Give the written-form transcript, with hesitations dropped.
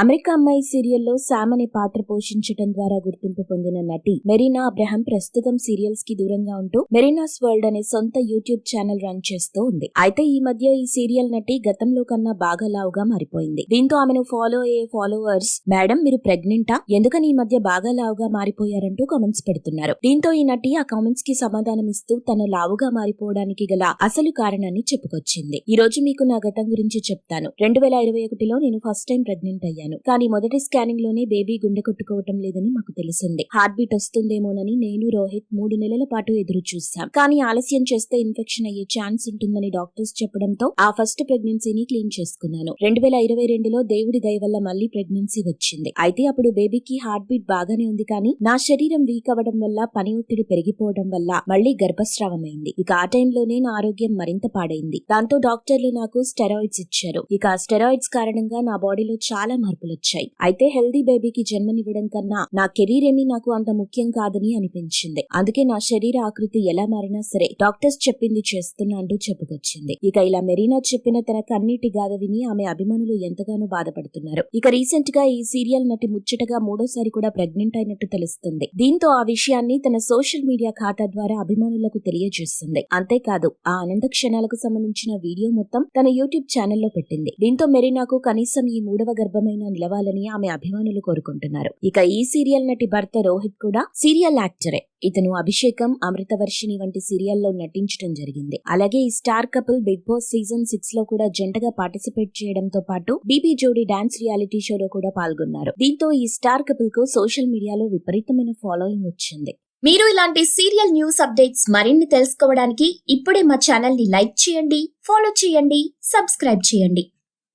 America అమ్మాయి సీరియల్లో Sam అనే పాత్ర పోషించడం ద్వారా గుర్తింపు పొందిన నటి మెరీనా అబ్రహాం ప్రస్తుతం సీరియల్స్ కి దూరంగా ఉంటూ మెరీనాస్ వరల్డ్ అనే సొంత యూట్యూబ్ ఛానల్ రన్ చేస్తూ ఉంది. అయితే ఈ మధ్య ఈ సీరియల్ నటి గతంలో కన్నా బాగా లావుగా మారిపోయింది. దీంతో ఆమెను ఫాలో అయ్యే ఫాలోవర్స్ మేడం మీరు ప్రెగ్నెంటా, ఎందుకని ఈ మధ్య బాగా లావుగా మారిపోయారంటూ కామెంట్స్ పెడుతున్నారు. దీంతో ఈ నటి ఆ కామెంట్స్ కి సమాధానం ఇస్తూ తను లావుగా మారిపోవడానికి గల అసలు కారణాన్ని చెప్పుకొచ్చింది. ఈ రోజు మీకు నా గతం గురించి చెప్తాను. 2021లో నేను ఫస్ట్ టైం ప్రెగ్నెంట్ అయ్యాను. కానీ మొదటి స్కానింగ్ లోనే బేబీ గుండె కొట్టుకోవటం లేదని మాకు తెలిసింది. హార్ట్ బీట్ వస్తుందేమోనని నేను రోహిత్ 3 నెలల పాటు ఎదురు చూసాం. కానీ ఆలస్యం చేస్తే ఇన్ఫెక్షన్ అయ్యే ఛాన్స్ ఉంటుందని డాక్టర్స్ చెప్పడంతో ఆ ఫస్ట్ ప్రెగ్నెన్సీని క్లీన్ చేసుకున్నాను. 2022లో దేవుడి దయ వల్ల మళ్లీ ప్రెగ్నెన్సీ వచ్చింది. అయితే అప్పుడు బేబీకి హార్ట్ బీట్ బాగానే ఉంది, కానీ నా శరీరం వీక్ అవ్వడం వల్ల, పని ఒత్తిడి పెరిగిపోవడం వల్ల మళ్లీ గర్భస్రావమైంది. ఇక ఆ టైంలోనే నా ఆరోగ్యం మరింత పాడైంది. దాంతో డాక్టర్లు నాకు స్టెరాయిడ్స్ ఇచ్చారు. ఇక ఆ స్టెరాయిడ్స్ కారణంగా నా బాడీలో చాలా మార్పులు వచ్చాయి. అయితే హెల్దీ బేబీకి జన్మనివ్వడం కన్నా నా కెరీర్ ఏమీ నాకు అంత ముఖ్యం కాదని అనిపించింది. అందుకే నా శరీర ఆకృతి ఎలా మారినా సరే డాక్టర్స్ చెప్పింది చేస్తున్నా అంటూ చెప్పుకొచ్చింది. ఇక ఇలా మెరీనా చెప్పిన తన కన్నీటి గాథ విని ఆమె అభిమానులు ఎంతగానో బాధపడుతున్నారు. ఇక రీసెంట్ గా ఈ సీరియల్ నటి ముచ్చటగా 3వ సారి కూడా ప్రెగ్నెంట్ అయినట్టు తెలుస్తుంది. దీంతో ఆ విషయాన్ని తన సోషల్ మీడియా ఖాతా ద్వారా అభిమానులకు తెలియజేస్తుంది. అంతేకాదు ఆ ఆనంద క్షణాలకు సంబంధించిన వీడియో మొత్తం తన యూట్యూబ్ ఛానల్లో పెట్టింది. దీంతో మెరీనాకు కనీసం ఈ 3వ గర్భమైన నిలవాలని ఆమె అభిమానులు కోరుకుంటున్నారు. ఇక ఈ సీరియల్ నటి భర్త రోహిత్ కూడా సీరియల్ యాక్టరే. ఇతను అభిషేకం, అమృతవర్షిణి వంటి సీరియల్లో నటించడం జరిగింది. అలాగే ఈ star couple Bigg Boss season 6లో కూడా జంటగా పార్టిసిపేట్ చేయడంతో పాటు బీబీ జోడీ డాన్స్ రియాలిటీ షోలో కూడా పాల్గొన్నారు. దీంతో ఈ స్టార్ కపుల్ కు సోషల్ మీడియాలో విపరీతమైన ఫాలోయింగ్ వచ్చింది. మీరు ఇలాంటి సీరియల్ న్యూస్ అప్డేట్స్ మరిన్ని తెలుసుకోవడానికి ఇప్పుడే మా ఛానల్ ని లైక్ చేయండి, ఫాలో చేయండి, సబ్స్క్రైబ్ చేయండి.